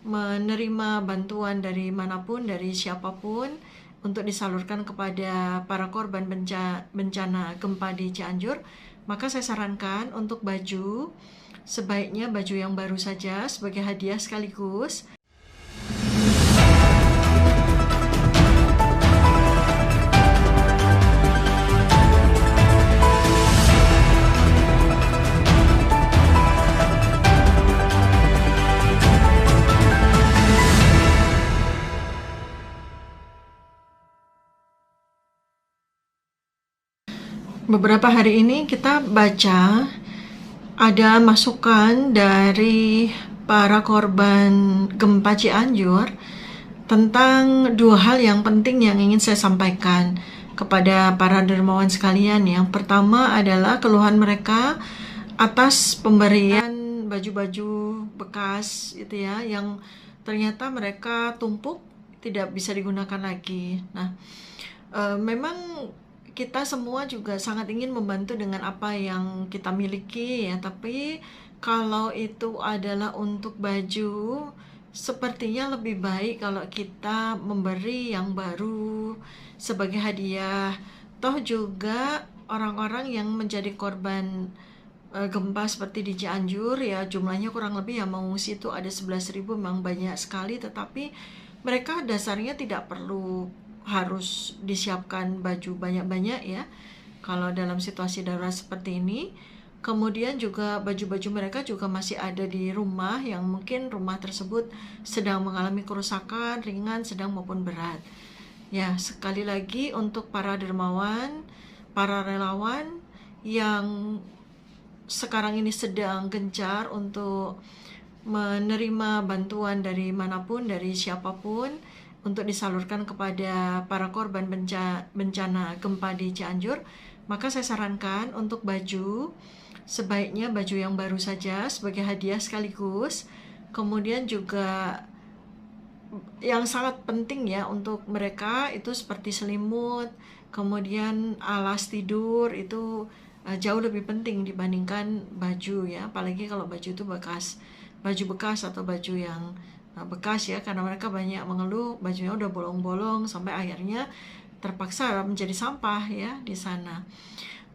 menerima bantuan dari manapun, dari siapapun, untuk disalurkan kepada para korban bencana gempa di Cianjur, maka saya sarankan untuk baju, sebaiknya baju yang baru saja sebagai hadiah sekaligus. Beberapa hari ini kita baca ada masukan dari para korban gempa Cianjur tentang dua hal yang penting yang ingin saya sampaikan kepada para dermawan sekalian. Yang pertama adalah keluhan mereka atas pemberian baju-baju bekas itu ya, yang ternyata mereka tumpuk tidak bisa digunakan lagi. Nah, memang kita semua juga sangat ingin membantu dengan apa yang kita miliki ya, tapi kalau itu adalah untuk baju, sepertinya lebih baik kalau kita memberi yang baru sebagai hadiah. Toh juga orang-orang yang menjadi korban gempa seperti di Cianjur ya, jumlahnya kurang lebih yang mengungsi itu ada 11.000, memang banyak sekali, tetapi mereka dasarnya tidak perlu harus disiapkan baju banyak-banyak ya kalau dalam situasi darurat seperti ini. Kemudian juga baju-baju mereka juga masih ada di rumah, yang mungkin rumah tersebut sedang mengalami kerusakan ringan, sedang maupun berat. Ya, sekali lagi untuk para dermawan, para relawan yang sekarang ini sedang gencar untuk menerima bantuan dari manapun, dari siapapun, untuk disalurkan kepada para korban bencana gempa di Cianjur, maka saya sarankan untuk baju, sebaiknya baju yang baru saja sebagai hadiah sekaligus. Kemudian juga yang sangat penting ya untuk mereka itu seperti selimut, kemudian alas tidur itu jauh lebih penting dibandingkan baju ya, apalagi kalau baju itu baju bekas atau baju yang bekas ya, karena mereka banyak mengeluh bajunya udah bolong-bolong sampai akhirnya terpaksa menjadi sampah ya di sana.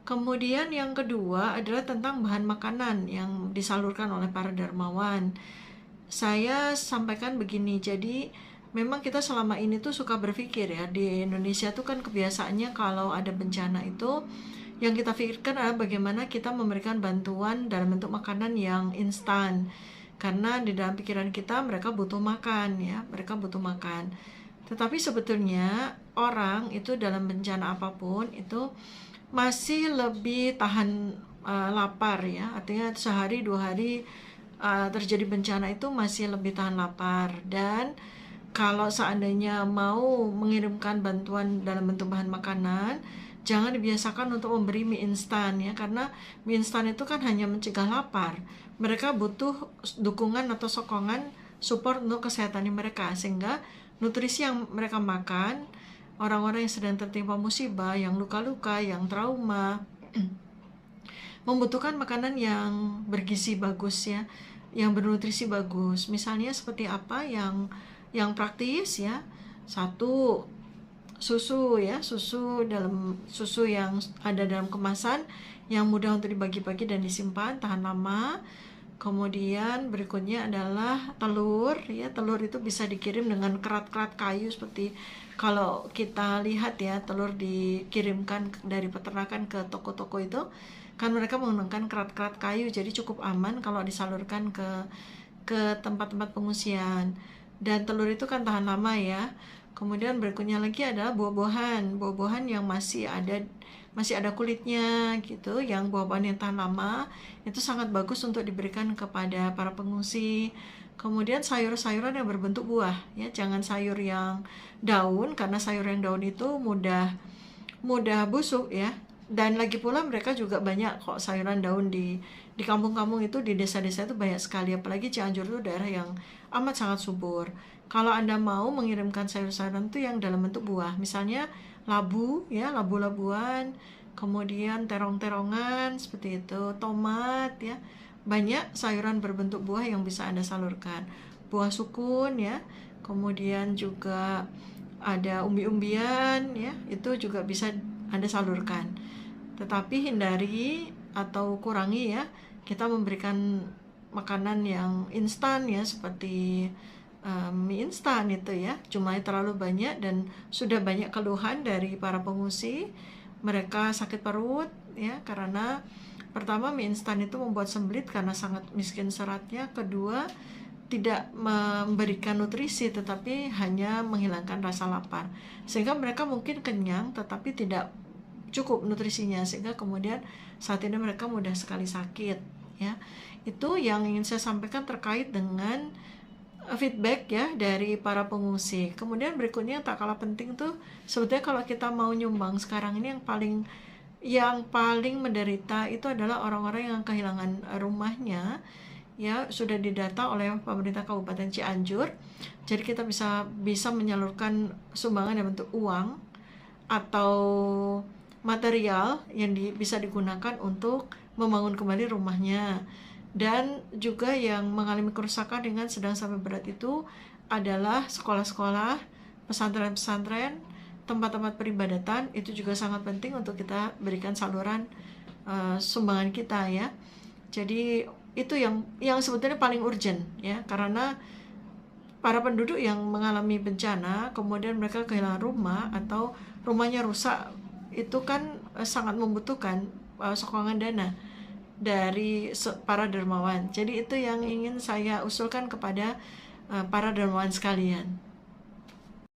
Kemudian yang kedua adalah tentang bahan makanan yang disalurkan oleh para dermawan. Saya sampaikan begini, jadi memang kita selama ini tuh suka berpikir ya, di Indonesia tuh kan kebiasaannya kalau ada bencana itu yang kita pikirkan adalah bagaimana kita memberikan bantuan dalam bentuk makanan yang instan, karena di dalam pikiran kita mereka butuh makan ya, mereka butuh makan. Tetapi sebetulnya orang itu dalam bencana apapun itu masih lebih tahan lapar ya, artinya sehari 2 hari terjadi bencana itu masih lebih tahan lapar. Dan kalau seandainya mau mengirimkan bantuan dalam bentuk bahan makanan, jangan dibiasakan untuk memberi mie instan ya, karena mie instan itu kan hanya mencegah lapar. Mereka butuh dukungan atau sokongan support untuk kesehatan mereka, sehingga nutrisi yang mereka makan, orang-orang yang sedang tertimpa musibah, yang luka-luka, yang trauma, membutuhkan makanan yang bergizi bagus ya, yang bernutrisi bagus. Misalnya seperti apa yang praktis ya? Satu, susu ya, susu yang ada dalam kemasan yang mudah untuk dibagi-bagi dan disimpan tahan lama. Kemudian berikutnya adalah telur ya, telur itu bisa dikirim dengan kerat-kerat kayu, seperti kalau kita lihat ya, telur dikirimkan dari peternakan ke toko-toko itu kan mereka menggunakan kerat-kerat kayu, jadi cukup aman kalau disalurkan ke tempat-tempat pengungsian. Dan telur itu kan tahan lama ya. Kemudian berikutnya lagi adalah buah-buahan yang masih ada kulitnya gitu, yang buah-buahan yang tahan lama itu sangat bagus untuk diberikan kepada para pengungsi. Kemudian sayur-sayuran yang berbentuk buah ya, jangan sayur yang daun, karena sayur yang daun itu mudah busuk ya. Dan lagi pula mereka juga banyak kok sayuran daun di kampung-kampung itu, di desa-desa itu banyak sekali, apalagi Cianjur itu daerah yang amat sangat subur. Kalau Anda mau mengirimkan sayur-sayuran itu yang dalam bentuk buah, misalnya labu ya, labu-labuan, kemudian terong-terongan seperti itu, tomat ya, banyak sayuran berbentuk buah yang bisa Anda salurkan. buah sukun ya, kemudian juga ada umbi-umbian ya, itu juga bisa Anda salurkan. Tetapi hindari atau kurangi ya, kita memberikan makanan yang instan ya, seperti mie instan itu ya, jumlahnya terlalu banyak dan sudah banyak keluhan dari para pengungsi. Mereka sakit perut ya, karena pertama mie instan itu membuat sembelit karena sangat miskin seratnya, kedua tidak memberikan nutrisi tetapi hanya menghilangkan rasa lapar, sehingga mereka mungkin kenyang tetapi tidak cukup nutrisinya, sehingga kemudian saat ini mereka mudah sekali sakit ya. Itu yang ingin saya sampaikan terkait dengan feedback ya dari para pengungsi. Kemudian berikutnya tak kalah penting tuh, sebetulnya kalau kita mau nyumbang sekarang ini yang paling menderita itu adalah orang-orang yang kehilangan rumahnya ya, sudah didata oleh pemerintah Kabupaten Cianjur. Jadi kita bisa menyalurkan sumbangan dalam bentuk uang atau material yang bisa digunakan untuk membangun kembali rumahnya. Dan juga yang mengalami kerusakan dengan sedang sampai berat itu adalah sekolah-sekolah, pesantren-pesantren, tempat-tempat peribadatan. Itu juga sangat penting untuk kita berikan saluran sumbangan kita ya. Jadi itu yang sebetulnya paling urgent ya, karena para penduduk yang mengalami bencana kemudian mereka kehilangan rumah atau rumahnya rusak, itu kan sangat membutuhkan sokongan dana dari para dermawan. Jadi itu yang ingin saya usulkan kepada para dermawan sekalian.